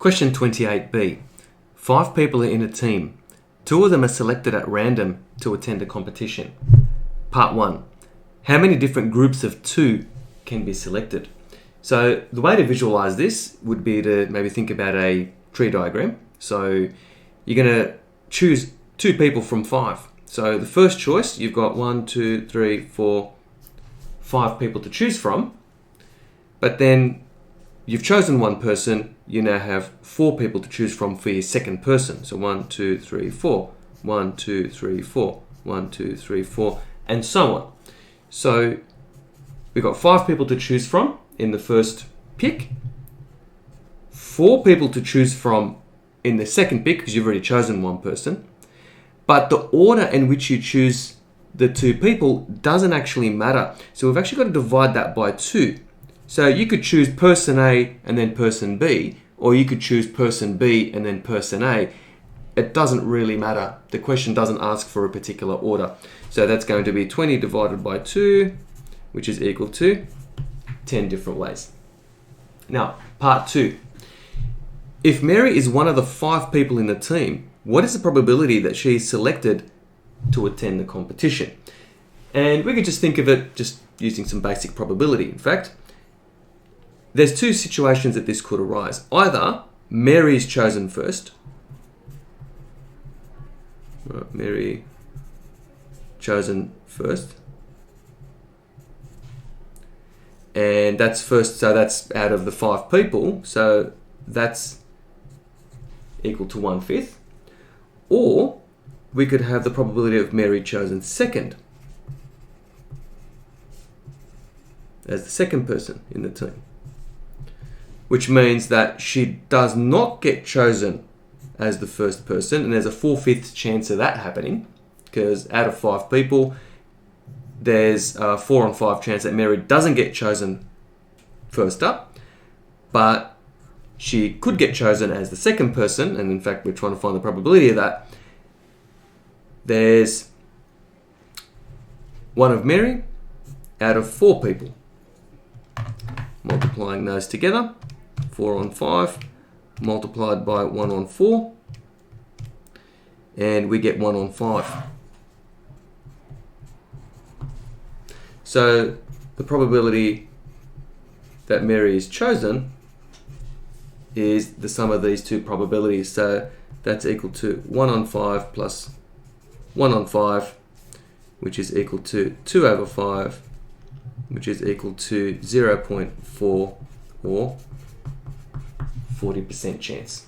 Question 28b. 5 people are in a team. 2 of them are selected at random to attend a competition. Part 1. How many different groups of 2 can be selected? So the way to visualize this would be to maybe think about a tree diagram. So you're going to choose 2 people from 5. So the first choice, you've got 1, 2, 3, 4, 5 people to choose from. But then you've chosen one person, you now have 4 people to choose from for your second person. So 1, 2, 3, 4, 1, 2, 3, 4, 1, 2, 3, 4, and so on. So we've got 5 people to choose from in the first pick, 4 people to choose from in the second pick because you've already chosen one person, but the order in which you choose the 2 people doesn't actually matter. So we've actually got to divide that by 2. So you could choose person A and then person B, or you could choose person B and then person A. It doesn't really matter. The question doesn't ask for a particular order. So that's going to be 20 divided by 2, which is equal to 10 different ways. Now, part 2. If Mary is one of the 5 people in the team, what is the probability that she is selected to attend the competition? And we could just think of it just using some basic probability. In fact, there's 2 situations that this could arise. Either Mary is chosen first. Mary chosen first. And that's first, so that's out of the 5 people. So that's equal to 1/5. Or we could have the probability of Mary chosen second as the second person in the team, which means that she does not get chosen as the first person, and there's a 4/5 chance of that happening, because out of 5 people, there's a 4 on 5 chance that Mary doesn't get chosen first up, but she could get chosen as the second person, and in fact we're trying to find the probability of that. There's 1 of Mary out of 4 people. Multiplying those together, 4 on 5 multiplied by 1 on 4, and we get 1 on 5. So the probability that Mary is chosen is the sum of these 2 probabilities. So that's equal to 1 on 5 plus 1 on 5, which is equal to 2 over 5, which is equal to 0.4 or 40% chance.